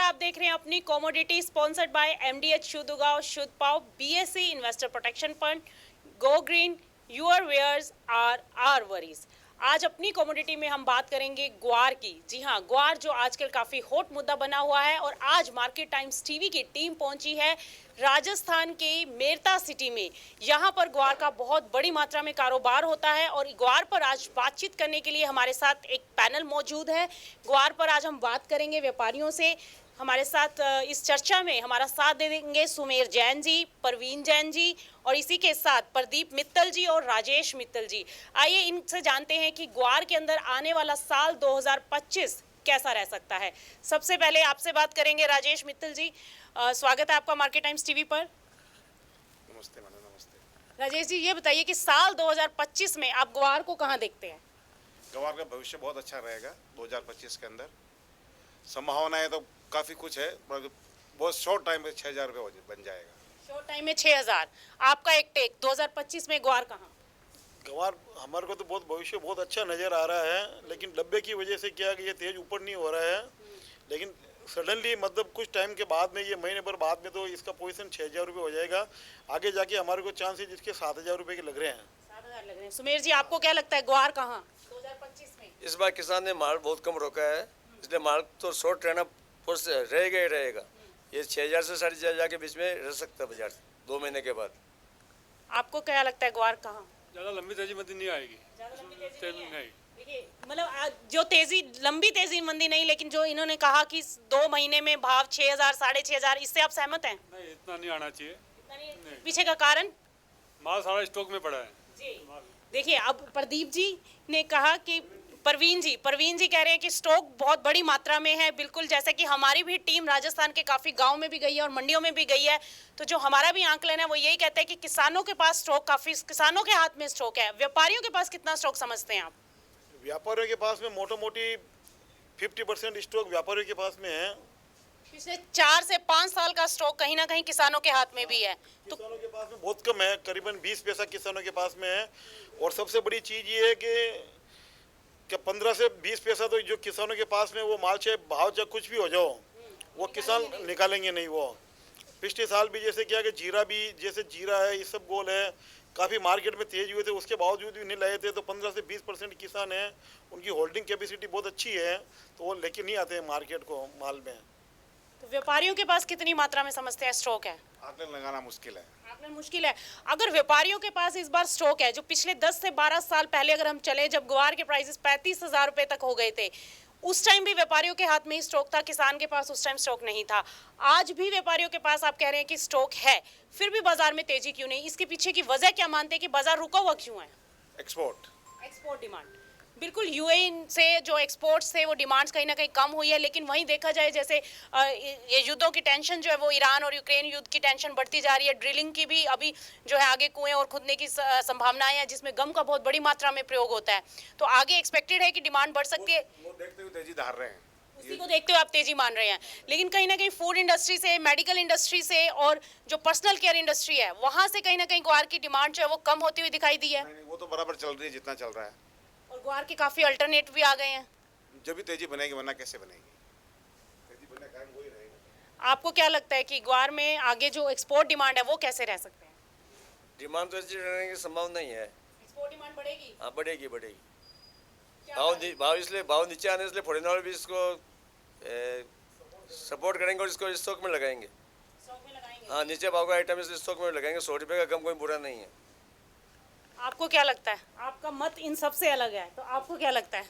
आप देख रहे हैं अपनी कॉमोडिटी स्पॉन्सर्ड बाय एमडीएच शुद्ध उगाओ शुद्ध पाओ BSC investor protection fund go green your wears are are worries. आज अपनी कॉमोडिटी में हम बात करेंगे ग्वार की। जी हाँ, ग्वार जो आजकल काफ़ी हॉट मुद्दा बना हुआ है और आज मार्केट टाइम्स टीवी की टीम पहुंची है राजस्थान के मेरता सिटी में। यहाँ पर ग्वार का बहुत बड़ी मात्रा में कारोबार होता है और ग्वार पर आज बातचीत करने के लिए हमारे साथ एक पैनल मौजूद है। ग्वार पर आज हम बात करेंगे व्यापारियों से। हमारे साथ इस चर्चा में हमारा साथ दे देंगे सुमेर जैन जी, परवीन जैन जी और इसी के साथ प्रदीप मित्तल जी और राजेश मित्तल जी। आइए इनसे जानते हैं कि ग्वार के अंदर आने वाला साल 2025 कैसा रह सकता है। सबसे पहले आपसे बात करेंगे राजेश मित्तल जी। स्वागत है आपका मार्केट टाइम्स टीवी पर। नमस्ते मैडम। नमस्ते राजेश जी, ये बताइए कि साल 2025 में आप ग्वार को कहाँ देखते हैं? ग्वार का भविष्य बहुत अच्छा रहेगा 2025 के अंदर। संभावनाएं तो काफ़ी कुछ है, मगर बहुत शॉर्ट टाइम में 6,000 रुपये बन जाएगा। शॉर्ट टाइम में 6,000। आपका एक टेक 2025 में ग्वार कहाँ? गंवार हमारे को तो बहुत भविष्य बहुत अच्छा नज़र आ रहा है, लेकिन डब्बे की वजह से क्या कि ये तेज ऊपर नहीं हो रहा है। लेकिन सडनली मतलब कुछ टाइम के बाद में, ये महीने भर बाद में, तो इसका पोजीशन 6,000 रुपये हो जाएगा। आगे जाके हमारे को चांस है जिसके 7,000 रुपये के लग रहे हैं। 7,000 लग रहे हैं। सुमेर जी, आपको क्या लगता है ग्वार कहाँ 2025 में? इस बार किसान ने माल बहुत कम रोका है, इसलिए माल तो शॉर्ट रहना रहेगा ही रहेगा। ये 6,000 से 4,500 के बीच में रह सकता है बाजार 2 महीने के बाद। आपको क्या लगता है ग्वार कहाँ? ज़्यादा लंबी तेजी मंदी नहीं आएगी। ज़्यादा लंबी तेजी नहीं है। नहीं। देखिए, मतलब जो तेजी लंबी तेजी मंदी नहीं, लेकिन जो इन्होंने कहा कि 2 महीने में भाव 6,000 6,500, इससे आप सहमत हैं? नहीं, इतना नहीं आना चाहिए। नहीं। पीछे का कारण? माल सारा स्टॉक में पड़ा है जी देखिए, अब प्रदीप जी ने कहा कि परवीन जी कह रहे हैं कि स्टॉक बहुत बड़ी मात्रा में है। बिल्कुल, जैसे कि हमारी भी टीम राजस्थान के काफ़ी गांव में भी गई है और मंडियों में भी गई है, तो जो हमारा भी आंकलन है वो यही कहते हैं कि किसानों के पास स्टॉक काफ़ी, किसानों के हाथ में स्टॉक है। व्यापारियों के पास कितना स्टॉक समझते हैं आप? व्यापारियों के पास में मोटा मोटी 50% स्टॉक व्यापारियों के पास में है। पिछले 4 से 5 साल का स्टॉक कहीं ना कहीं किसानों के हाथ में भी है। तो किसानों के पास में बहुत कम है, करीबन 20 पैसा किसानों के पास में है। और सबसे बड़ी चीज़ ये है कि 15 से 20 पैसा तो जो किसानों के पास में, वो माल चाहे भाव चाहे कुछ भी हो जाओ, वो किसान निकालेंगे नहीं। वो पिछले साल भी जैसे क्या कि जीरा भी, जैसे जीरा है, ये सब गोल है, काफ़ी मार्केट में तेज हुए थे, उसके बावजूद भी नहीं लाए थे। तो 15 से 20% किसान हैं, उनकी होल्डिंग कैपेसिटी बहुत अच्छी है, तो वो लेके नहीं आते हैं मार्केट को माल में। तो व्यापारियों के पास कितनी मात्रा में समझते हैं स्टॉक है? आकलन लगाना मुश्किल है। आकलन मुश्किल है। अगर व्यापारियों के पास इस बार स्टॉक है, जो पिछले 10 से 12 साल पहले अगर हम चले, जब ग्वार के प्राइसेस 35,000 रुपए तक हो गए थे, उस टाइम भी व्यापारियों के हाथ में ही स्टॉक था, किसान के पास उस टाइम स्टॉक नहीं था। आज भी व्यापारियों के पास आप कह रहे हैं कि स्टॉक है, फिर भी बाजार में तेजी क्यों नहीं? इसके पीछे की वजह क्या मानते हैं कि बाजार रुका हुआ क्यों है? Export demand. बिल्कुल, यूएई से जो एक्सपोर्ट्स थे वो डिमांड्स कहीं ना कहीं कम हुई है, लेकिन वहीं देखा जाए जैसे ये युद्धों की टेंशन जो है वो ईरान और यूक्रेन युद्ध की टेंशन बढ़ती जा रही है। ड्रिलिंग की भी अभी जो है आगे कुएं और खुदने की संभावनाएं हैं, जिसमें गम का बहुत बड़ी मात्रा में प्रयोग होता है। तो आगे एक्सपेक्टेड है कि डिमांड बढ़ सकती है। वो देखते हुए तेजी धार रहे हैं। उसी को देखते हुए आप तेजी मान रहे हैं, लेकिन कहीं ना कहीं फूड इंडस्ट्री से, मेडिकल इंडस्ट्री से और जो पर्सनल केयर इंडस्ट्री है, वहां से कहीं ना कहीं ग्वार की डिमांड जो है वो कम होती हुई दिखाई दी है। नहीं, वो तो बराबर चल रही है जितना चल रहा है। और ग्वार के काफी अल्टरनेट भी आ गए हैं। जब भी तेजी बनेगी, वरना कैसे बनेगी? तेजी बनने का कारण वही रहेगा। आपको क्या लगता है कि ग्वार में आगे जो एक्सपोर्ट डिमांड है वो कैसे रह सकते हैं? डिमांड तो ऐसी रहने की संभावना नहीं है। एक्सपोर्ट डिमांड बढ़ेगी? हाँ, बढ़ेगी। क्या भाव नीचे आने, इसलिए फॉरेनर वाले भी इसको सपोर्ट करेंगे और इसको स्टॉक में लगाएंगे। स्टॉक में लगाएंगे? हाँ, नीचे भाव का आइटम इसलिए स्टॉक में लगाएंगे। 100 रुपये का कम कोई बुरा नहीं है। आपको क्या लगता है? आपका मत इन सबसे अलग है, तो आपको क्या लगता है?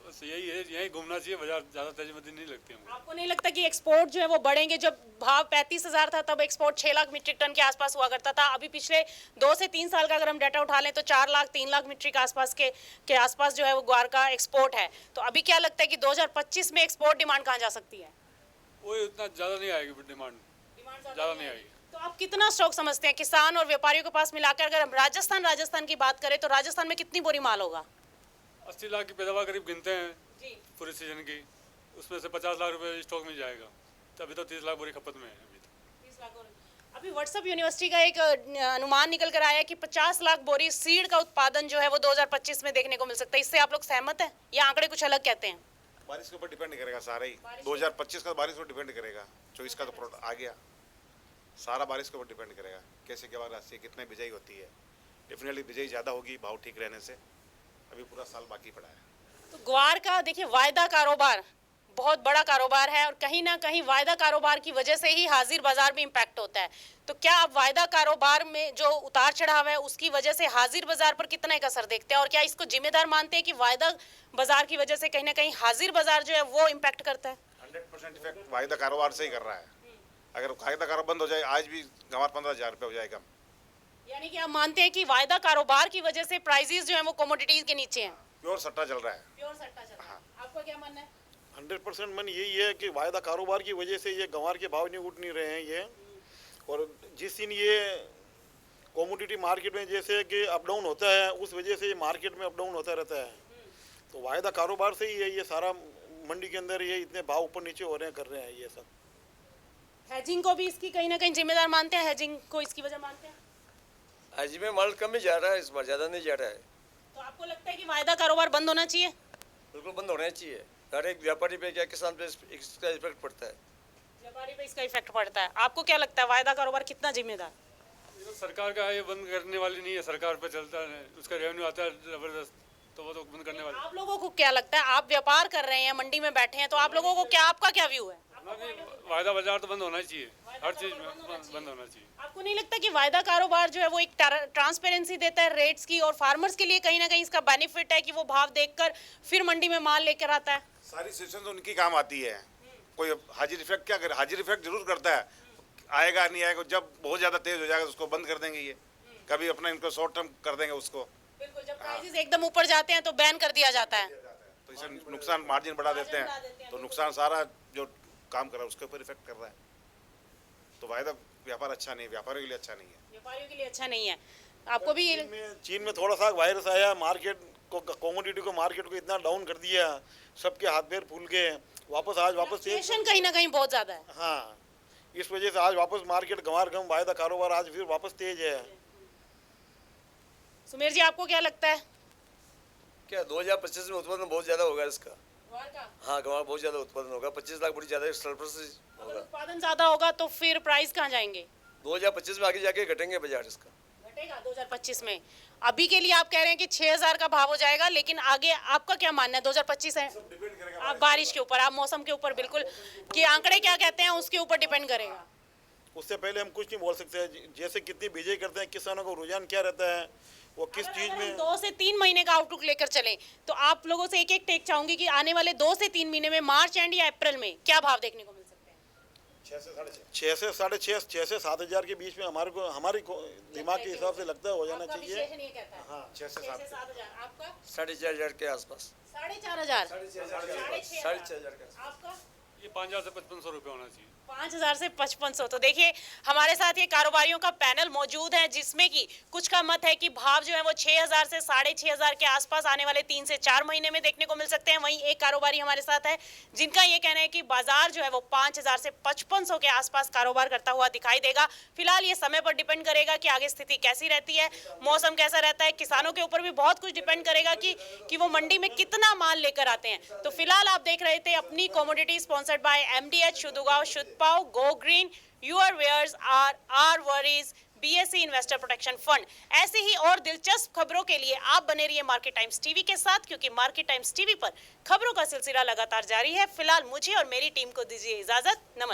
बस यही है, यही घूमना चाहिए बाजार। ज़्यादा तेजी मंदी नहीं लगती हमको। आपको नहीं लगता कि एक्सपोर्ट जो है वो बढ़ेंगे? जब भाव 35,000 था तब एक्सपोर्ट 6 लाख मीट्रिक टन के आसपास हुआ करता था। अभी पिछले 2 से 3 साल का अगर हम डाटा उठा लें तो 4 लाख 3 लाख मीट्रिक आसपास के आसपास जो है वो ग्वार का एक्सपोर्ट है। तो अभी क्या लगता है कि 2025 में एक्सपोर्ट डिमांड कहाँ जा सकती है? वो इतना ज़्यादा नहीं आएगी डिमांड, ज़्यादा नहीं आएगी। तो आप कितना स्टॉक समझते हैं किसान और व्यापारियों के पास मिलाकर? अगर हम राजस्थान की बात करें तो राजस्थान में कितनी बोरी माल होगा? 80 लाख की पैदावार करीब गिनते हैं जी। पूरे सीजन की। उसमें से 50 लाख रुपए स्टॉक में जाएगा। तो अभी तो 30 लाख बोरी खपत में है। अभी व्हाट्सएप यूनिवर्सिटी का एक अनुमान निकल कर आया कि 50 लाख बोरी सीड का उत्पादन जो है वो 2025 में देखने को मिल सकता है। इससे आप लोग सहमत हैं या आंकड़े कुछ अलग कहते हैं? बारिश के ऊपर डिपेंड करेगा सारा ही। 2025 का बारिश पर डिपेंड करेगा, 24 का तो प्रोडक्ट आ गया, सारा बारिश के ऊपर डिपेंड करेगा कैसे क्या राशि कितने बिजाई होती है। डेफिनेटली बिजाई ज़्यादा होगी भाव ठीक रहने से, अभी पूरा साल बाकी पड़ा है। तो ग्वार का देखिए वायदा कारोबार बहुत बड़ा कारोबार है और कहीं ना कहीं वायदा कारोबार की वजह से ही हाजिर बाजार में इम्पैक्ट होता है। तो क्या आप वायदा कारोबार में जो उतार चढ़ाव है उसकी वजह से हाजिर बाजार पर कितना एक असर देखते हैं, और क्या इसको जिम्मेदार मानते हैं कि वायदा बाजार की वजह से कहीं ना कहीं हाजिर बाजार जो है वो इम्पैक्ट करता है? 100% इफेक्ट वायदा कारोबार से ही कर रहा है। अगर वायदा कारोबार बंद हो जाए, आज भी गंवार 15,000 रुपये हो जाएगा। यानी कि आप मानते हैं कि वायदा कारोबार की वजह से प्राइसेस जो है वो कमोडिटीज के नीचे हैं, प्योर सट्टा चल रहा है। प्योर सट्टा चल रहा है। आपका क्या मानना है? 100% मन यही है कि वायदा कारोबार की वजह से ये गंवार के भाव नहीं उठ नहीं रहे हैं ये। और जिस दिन ये कमोडिटी मार्केट में जैसे कि अप डाउन होता है, उस वजह से ये मार्केट में अप डाउन होता रहता है। तो वायदा कारोबार से ही है ये सारा, मंडी के अंदर ये इतने भाव ऊपर नीचे हो रहे हैं, कर रहे हैं ये सब। हेजिंग को भी इसकी कहीं ना कहीं जिम्मेदार मानते हैं, हेजिंग को इसकी वजह मानते हैं? आज में माल कम ही जा रहा है, इस बार ज़्यादा नहीं जा रहा है। तो आपको लगता है कि वायदा कारोबार बंद होना चाहिए? बिल्कुल बंद होना चाहिए। हर एक व्यापारी पे क्या किसान पे इसका इफेक्ट पड़ता है। व्यापारी पे इसका इफेक्ट पड़ता है। आपको क्या लगता है वायदा कारोबार कितना जिम्मेदार? ये तो सरकार का है, ये बंद करने वाली नहीं है, सरकार पे चलता है, उसका रेवेन्यू आता है ज़बरदस्त, तो वो तो बंद करने वाली। आप लोगों को क्या लगता है, आप व्यापार कर रहे हैं, मंडी में बैठे हैं, तो आप लोगों को क्या, आपका क्या व्यू है? वायदा बाजार तो बंद होना ही चाहिए, हर चीज़ में बंद होना चाहिए। आपको नहीं लगता कि वायदा कारोबार जो है वो एक ट्रांसपेरेंसी देता है रेट्स की, और फार्मर्स के लिए कहीं ना कहीं इसका बेनिफिट है कि वो भाव देखकर फिर मंडी में माल लेकर आता है? सारी सिचुएशन तो उनकी काम आती है। कोई हाजिर इफेक्ट क्या करे, हाजिर इफेक्ट जरूर करता है, आएगा नहीं आएगा। जब बहुत ज़्यादा तेज हो जाएगा तो उसको बंद कर देंगे ये, कभी अपना इनको शॉर्ट टर्म कर देंगे उसको। बिल्कुल, जब प्राइसेस एकदम ऊपर जाते हैं तो बैन कर दिया जाता है। तो इसे नुकसान मार्जिन बढ़ा देते हैं, तो नुकसान सारा जो काम कर रहा है उसके ऊपर इफेक्ट कर रहा है। तो वायदा व्यापार अच्छा नहीं, व्यापारियों के लिए अच्छा नहीं है। व्यापारियों के लिए अच्छा नहीं है। आपको भी चीन में थोड़ा सा वायरस आया, मार्केट को कमोडिटी को मार्केट को इतना डाउन कर दिया, सबके हाथ पैर फूल के वापस आज वापस फ्लक्चुएशन कहीं ना कहीं बहुत ज्यादा है। हाँ, इस वजह से आज वापस मार्केट गंवार गम वायदा कारोबार आज फिर वापस तेज है। सुमेर जी, आपको क्या लगता है? क्या 2025 में उत्पादन बहुत ज़्यादा होगा इसका? ग्वार का हाँ, गंवार बहुत ज़्यादा उत्पादन होगा, 25 लाख बड़ी ज़्यादा सरप्लस अगर होगा। उत्पादन ज्यादा होगा तो फिर प्राइस कहाँ जाएंगे? 2025 में आगे जाके घटेंगे बाजार इसका। घटेगा 2025 में? अभी के लिए आप कह रहे हैं कि 6,000 का भाव हो जाएगा, लेकिन आगे आपका क्या मानना है? 2025 है, आप बारिश के ऊपर, आप मौसम के ऊपर, बिल्कुल कि आंकड़े क्या कहते हैं उसके ऊपर डिपेंड करेगा। उससे पहले हम कुछ नहीं बोल सकते। जैसे कितनी बिजाई करते हैं, किसानों को रुझान क्या रहता है, वो किस चीज़ अगर में। हम 2 से 3 महीने का आउटलुक लेकर चलें तो आप लोगों से एक एक टेक चाहूंगी कि आने वाले 2 से 3 महीने में मार्च एंड या अप्रैल में क्या भाव देखने को मिल सकते हैं? 6 से 7 हज़ार के बीच में हमारे दिमाग के हिसाब से लगता है हो जाना आपका चाहिए। विश्लेषण ये कहता है। हाँ, 6 से 6 से 7। 7,000। आपका 4,500 के आसपास। 4,500। 6,500 के आसपास। आपका ये 5,000 से 5,500 रुपये होना चाहिए। 5,000 से 5,500। तो देखिए हमारे साथ ये कारोबारियों का पैनल मौजूद है, जिसमें कि कुछ का मत है कि भाव जो है वो 6,000 से 6,500 के आसपास आने वाले 3 से 4 महीने में देखने को मिल सकते हैं। वहीं एक कारोबारी हमारे साथ है जिनका ये कहना है कि बाजार जो है वो 5,000 से 5,500 के आसपास कारोबार करता हुआ दिखाई देगा। फिलहाल ये समय पर डिपेंड करेगा कि आगे स्थिति कैसी रहती है, मौसम कैसा रहता है, किसानों के ऊपर भी बहुत कुछ डिपेंड करेगा कि वो मंडी में कितना माल लेकर आते हैं। तो फिलहाल आप देख रहे थे अपनी कमोडिटी स्पॉन्सर्ड बाय MDH शुद्धगांव शुद्ध पाव go green your wears are are वरीज BSE इन्वेस्टर प्रोटेक्शन फंड। ऐसे ही और दिलचस्प खबरों के लिए आप बने रहिए मार्केट टाइम्स टीवी के साथ, क्योंकि मार्केट टाइम्स टीवी पर खबरों का सिलसिला लगातार जारी है। फिलहाल मुझे और मेरी टीम को दीजिए इजाजत। नमस्कार।